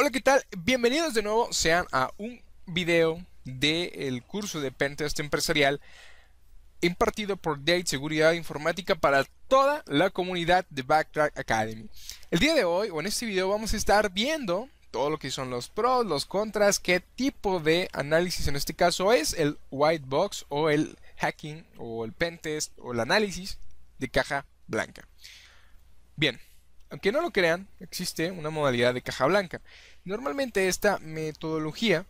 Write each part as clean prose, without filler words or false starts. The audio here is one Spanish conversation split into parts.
Hola, ¿qué tal? Bienvenidos de nuevo sean a un video del curso de Pentest Empresarial impartido por Date Seguridad Informática para toda la comunidad de Backtrack Academy. El día de hoy, o en este video, vamos a estar viendo todo lo que son los pros, los contras, qué tipo de análisis en este caso es el white box o el hacking o el pentest o el análisis de caja blanca. Bien, aunque no lo crean, existe una modalidad de caja blanca. Normalmente esta metodología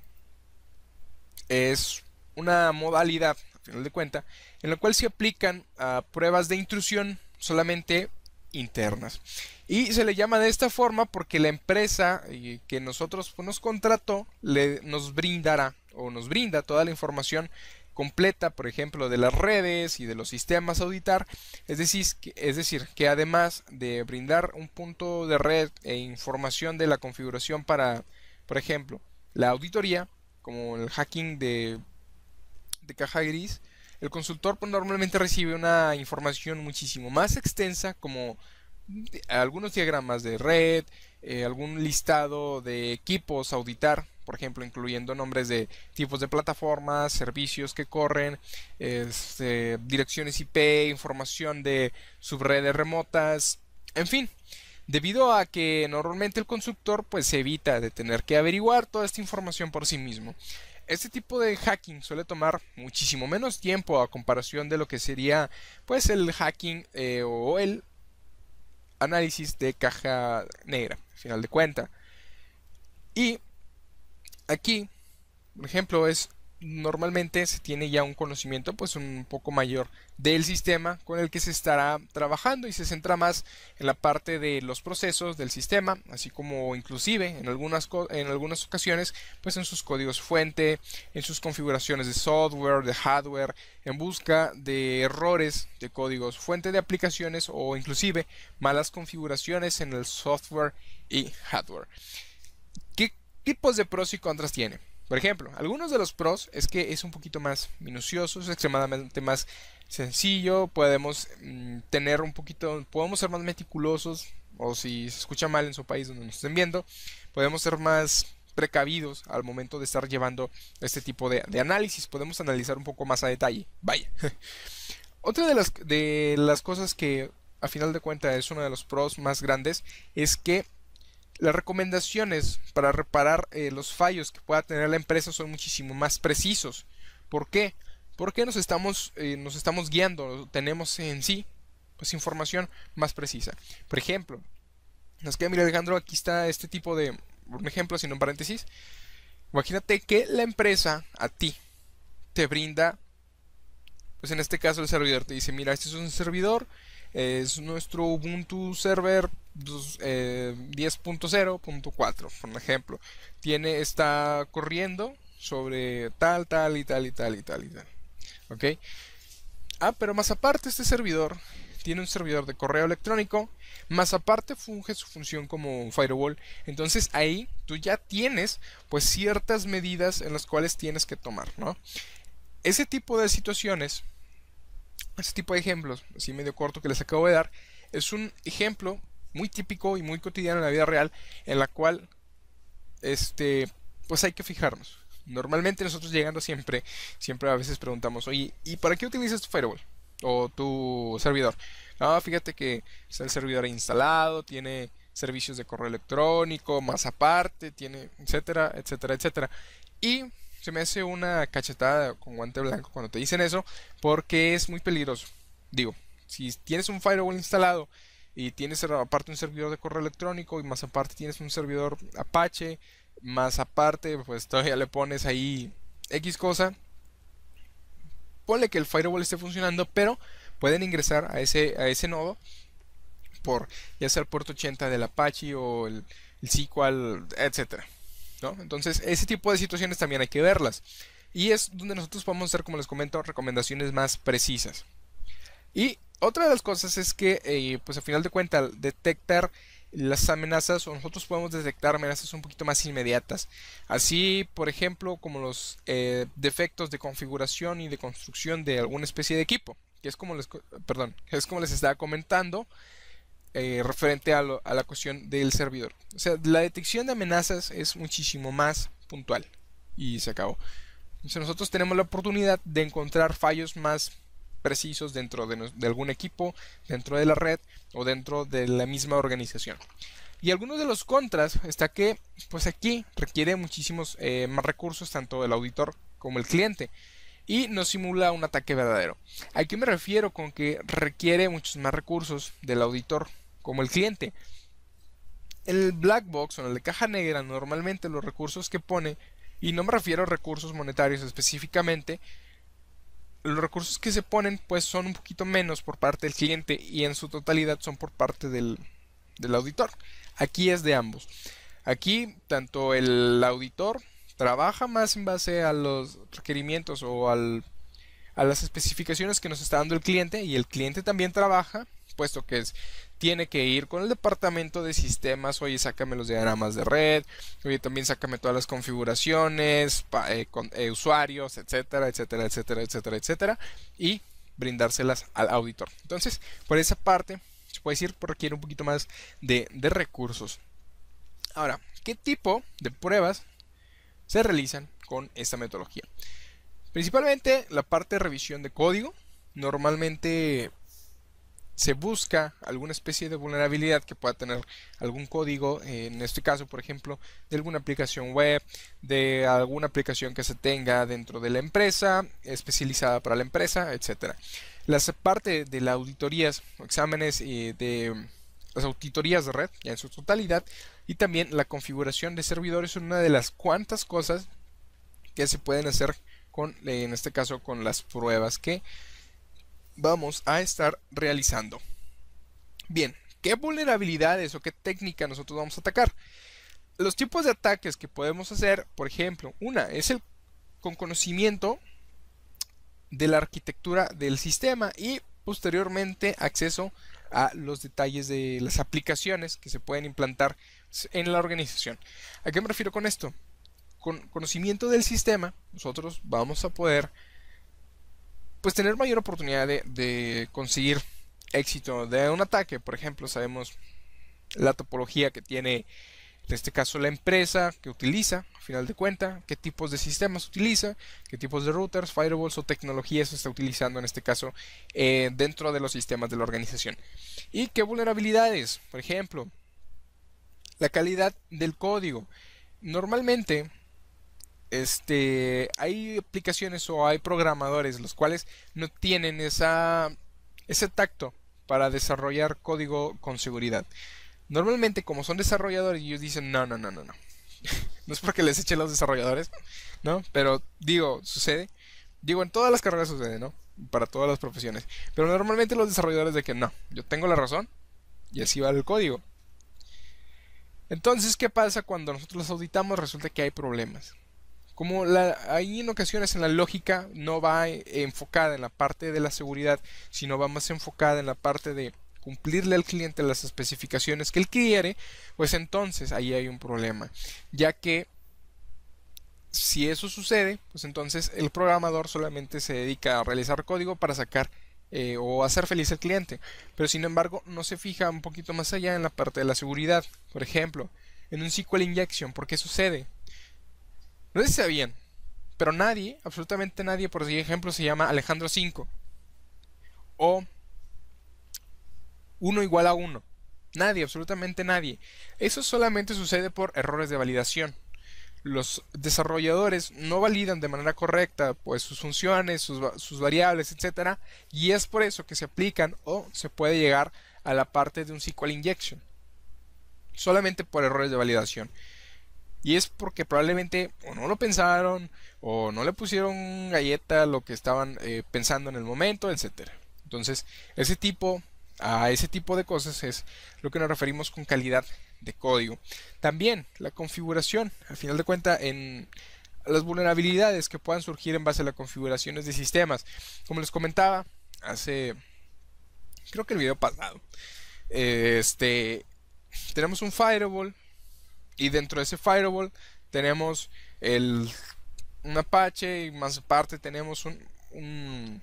es una modalidad, a final de cuentas, en la cual se aplican a pruebas de intrusión solamente internas. Y se le llama de esta forma porque la empresa que nosotros nos contrató nos brindará o nos brinda toda la información completa, por ejemplo, de las redes y de los sistemas a auditar. Es decir, que además de brindar un punto de red e información de la configuración para, por ejemplo, la auditoría, como el hacking de caja gris, el consultor pues, normalmente recibe una información muchísimo más extensa, como algunos diagramas de red, algún listado de equipos a auditar, por ejemplo, incluyendo nombres de tipos de plataformas, servicios que corren, direcciones IP, información de subredes remotas, en fin. Debido a que normalmente el consultor pues evita de tener que averiguar toda esta información por sí mismo. Este tipo de hacking suele tomar muchísimo menos tiempo a comparación de lo que sería pues el hacking o el análisis de caja negra, al final de cuenta. Y aquí, por ejemplo, normalmente se tiene ya un conocimiento pues un poco mayor del sistema con el que se estará trabajando y se centra más en la parte de los procesos del sistema, así como inclusive en algunas ocasiones pues en sus códigos fuente, en sus configuraciones de software, de hardware, en busca de errores de códigos fuente de aplicaciones o inclusive malas configuraciones en el software y hardware. ¿Qué tipos de pros y contras tiene? Por ejemplo, algunos de los pros es que es un poquito más minucioso, es extremadamente más sencillo, podemos podemos ser más meticulosos, o si se escucha mal en su país donde nos estén viendo, podemos ser más precavidos al momento de estar llevando este tipo de análisis, podemos analizar un poco más a detalle. Vaya. Otra de las cosas que a final de cuentas es uno de los pros más grandes es que las recomendaciones para reparar los fallos que pueda tener la empresa son muchísimo más precisos. ¿Por qué? Porque nos estamos guiando, tenemos en sí pues, información más precisa. Por ejemplo, mira Alejandro, aquí está este tipo de un ejemplo, sino en paréntesis. Imagínate que la empresa a ti te brinda, pues en este caso el servidor te dice, mira, este es un servidor, es nuestro Ubuntu Server 10.0.4, por ejemplo. Está corriendo sobre tal, tal y tal y tal y tal y tal. ¿Ok? Pero más aparte este servidor tiene un servidor de correo electrónico, más aparte funge su función como un firewall. Entonces ahí tú ya tienes pues ciertas medidas en las cuales tienes que tomar, ¿no? Ese tipo de situaciones, ese tipo de ejemplos, así medio corto que les acabo de dar, es un ejemplo muy típico y muy cotidiano en la vida real, en la cual pues hay que fijarnos. Normalmente nosotros llegando siempre a veces preguntamos, oye, ¿y para qué utilizas tu firewall? O tu servidor. No, fíjate que está el servidor instalado, tiene servicios de correo electrónico, más aparte, tiene, etcétera, etcétera, etcétera. Y se me hace una cachetada con guante blanco cuando te dicen eso, porque es muy peligroso. Digo, si tienes un firewall instalado y tienes aparte un servidor de correo electrónico y más aparte tienes un servidor Apache, más aparte pues todavía le pones ahí X cosa, ponle que el firewall esté funcionando, pero pueden ingresar a ese nodo por ya sea el puerto 80 del Apache o el SQL, etcétera, ¿no? Entonces ese tipo de situaciones también hay que verlas y es donde nosotros podemos hacer, como les comento, recomendaciones más precisas. Y otra de las cosas es que, pues a final de cuentas, detectar las amenazas, o nosotros podemos detectar amenazas un poquito más inmediatas. Así, por ejemplo, como los defectos de configuración y de construcción de alguna especie de equipo, que es como les estaba comentando. referente a la cuestión del servidor. O sea, la detección de amenazas es muchísimo más puntual y se acabó. Entonces nosotros tenemos la oportunidad de encontrar fallos más precisos dentro de algún equipo, dentro de la red o dentro de la misma organización. Y algunos de los contras está que pues aquí requiere muchísimos más recursos tanto el auditor como el cliente y no simula un ataque verdadero. ¿A qué me refiero con que requiere muchos más recursos del auditor como el cliente? El black box o el de caja negra normalmente los recursos que pone, y no me refiero a recursos monetarios específicamente, los recursos que se ponen pues son un poquito menos por parte del cliente y en su totalidad son por parte del auditor. Aquí es de ambos. Aquí tanto el auditor trabaja más en base a los requerimientos o a las especificaciones que nos está dando el cliente, y el cliente también trabaja, puesto que tiene que ir con el departamento de sistemas. Oye, sácame los diagramas de red, oye, también sácame todas las configuraciones, usuarios, etcétera, etcétera, etcétera, etcétera, etcétera, y brindárselas al auditor. Entonces, por esa parte, se puede decir que requiere un poquito más de recursos. Ahora, ¿qué tipo de pruebas se realizan con esta metodología? Principalmente la parte de revisión de código. Normalmente se busca alguna especie de vulnerabilidad que pueda tener algún código, en este caso por ejemplo de alguna aplicación web, de alguna aplicación que se tenga dentro de la empresa, especializada para la empresa, etcétera. Las parte de las auditorías o exámenes de las auditorías de red ya en su totalidad, y también la configuración de servidores son una de las cuantas cosas que se pueden hacer con, en este caso, con las pruebas que vamos a estar realizando. Bien, ¿qué vulnerabilidades o qué técnica nosotros vamos a atacar? Los tipos de ataques que podemos hacer, por ejemplo, una es el con conocimiento de la arquitectura del sistema y posteriormente acceso a los detalles de las aplicaciones que se pueden implantar en la organización. ¿A qué me refiero con esto? Con conocimiento del sistema, nosotros vamos a poder pues tener mayor oportunidad de conseguir éxito de un ataque. Por ejemplo, sabemos la topología que tiene en este caso la empresa que utiliza, a final de cuentas, qué tipos de sistemas utiliza, qué tipos de routers, firewalls o tecnologías se está utilizando en este caso dentro de los sistemas de la organización. Y qué vulnerabilidades, por ejemplo, la calidad del código. Normalmente hay aplicaciones o hay programadores los cuales no tienen ese tacto para desarrollar código con seguridad. Normalmente, como son desarrolladores, ellos dicen no. No es porque les echen los desarrolladores, ¿no? Pero digo, sucede. Digo, en todas las carreras sucede, ¿no? Para todas las profesiones. Pero normalmente los desarrolladores de que no, yo tengo la razón y así va el código. Entonces, ¿qué pasa cuando nosotros los auditamos? Resulta que hay problemas. Como hay en ocasiones en la lógica no va enfocada en la parte de la seguridad, sino va más enfocada en la parte de cumplirle al cliente las especificaciones que él quiere, pues entonces ahí hay un problema, ya que si eso sucede, pues entonces el programador solamente se dedica a realizar código para sacar o hacer feliz al cliente, pero sin embargo no se fija un poquito más allá en la parte de la seguridad. Por ejemplo, en un SQL injection, ¿por qué sucede? No sé si sabían, pero nadie, absolutamente nadie, por ejemplo, se llama Alejandro 5 o 1 igual a 1. Nadie, absolutamente nadie. Eso solamente sucede por errores de validación. Los desarrolladores no validan de manera correcta pues sus funciones, sus variables, etcétera, y es por eso que se aplican o se puede llegar a la parte de un SQL injection. Solamente por errores de validación. Y es porque probablemente o no lo pensaron o no le pusieron galleta a lo que estaban pensando en el momento, etcétera. Entonces, a ese tipo de cosas es lo que nos referimos con calidad de código. También la configuración, al final de cuentas, en las vulnerabilidades que puedan surgir en base a las configuraciones de sistemas. Como les comentaba creo que el video pasado, tenemos un firewall y dentro de ese firewall tenemos un Apache y más aparte tenemos un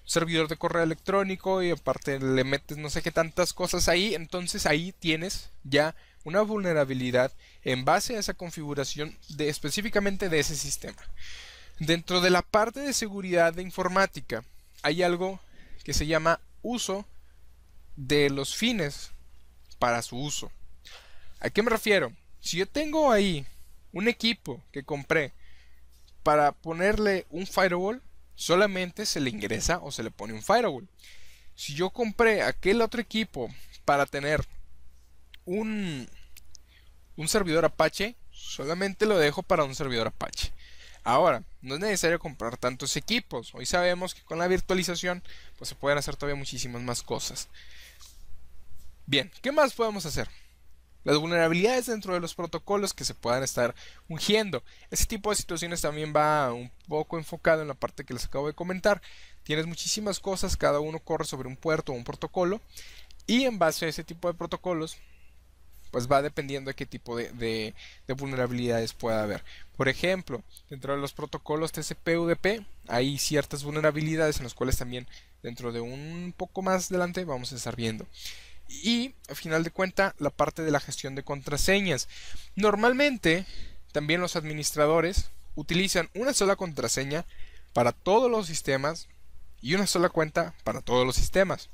servidor de correo electrónico y aparte le metes no sé qué tantas cosas ahí, entonces ahí tienes ya una vulnerabilidad en base a esa configuración específicamente de ese sistema. Dentro de la parte de seguridad de informática hay algo que se llama uso de los fines para su uso. ¿A qué me refiero? Si yo tengo ahí un equipo que compré para ponerle un firewall, solamente se le ingresa o se le pone un firewall. Si yo compré aquel otro equipo para tener un servidor Apache, solamente lo dejo para un servidor Apache. Ahora, no es necesario comprar tantos equipos. Hoy sabemos que con la virtualización pues se pueden hacer todavía muchísimas más cosas. Bien, ¿qué más podemos hacer? Las vulnerabilidades dentro de los protocolos que se puedan estar ungiendo. Ese tipo de situaciones también va un poco enfocado en la parte que les acabo de comentar. Tienes muchísimas cosas, cada uno corre sobre un puerto o un protocolo. Y en base a ese tipo de protocolos, pues va dependiendo de qué tipo de vulnerabilidades pueda haber. Por ejemplo, dentro de los protocolos TCP/UDP hay ciertas vulnerabilidades en las cuales también dentro de un poco más adelante vamos a estar viendo. Y al final de cuentas la parte de la gestión de contraseñas. Normalmente también los administradores utilizan una sola contraseña para todos los sistemas y una sola cuenta para todos los sistemas.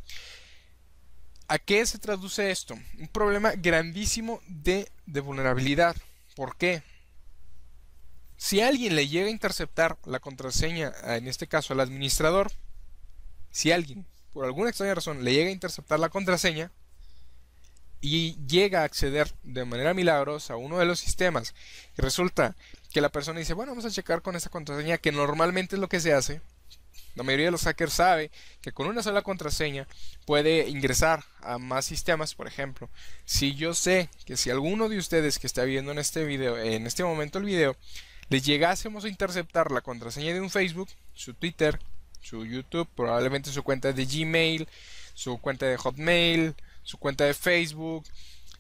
¿A qué se traduce esto? Un problema grandísimo de vulnerabilidad. ¿Por qué? Si alguien le llega a interceptar la contraseña, en este caso al administrador, si alguien por alguna extraña razón le llega a interceptar la contraseña y llega a acceder de manera milagrosa a uno de los sistemas y resulta que la persona dice, bueno, vamos a checar con esa contraseña, que normalmente es lo que se hace. La mayoría de los hackers sabe que con una sola contraseña puede ingresar a más sistemas. Por ejemplo, si yo sé que si alguno de ustedes que está viendo en este video, en este momento el video, les llegásemos a interceptar la contraseña de un Facebook, su Twitter, su YouTube, probablemente su cuenta de Gmail, su cuenta de Hotmail, su cuenta de Facebook,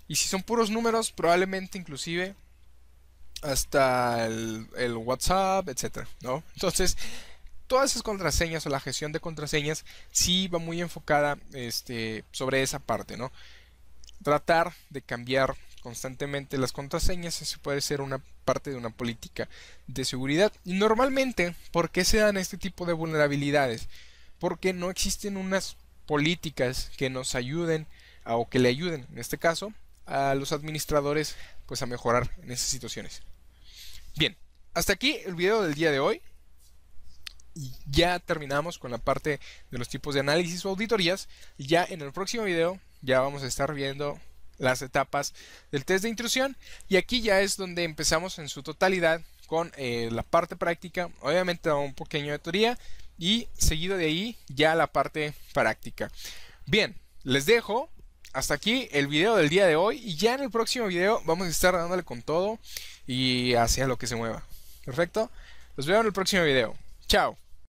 y si son puros números, probablemente inclusive hasta el WhatsApp, etcétera, ¿no? Entonces, todas esas contraseñas o la gestión de contraseñas sí va muy enfocada sobre esa parte, ¿no? Tratar de cambiar constantemente las contraseñas, eso puede ser una parte de una política de seguridad. Y normalmente, ¿por qué se dan este tipo de vulnerabilidades? Porque no existen unas políticas que nos ayuden o que le ayuden, en este caso, a los administradores pues a mejorar en esas situaciones. Bien, hasta aquí el video del día de hoy. Y ya terminamos con la parte de los tipos de análisis o auditorías. Y ya en el próximo video ya vamos a estar viendo las etapas del test de intrusión. Y aquí ya es donde empezamos en su totalidad con la parte práctica. Obviamente un pequeño de teoría y seguido de ahí ya la parte práctica. Bien, les dejo hasta aquí el video del día de hoy. Y ya en el próximo video vamos a estar dándole con todo y hacia lo que se mueva. Perfecto. Los veo en el próximo video. Chao.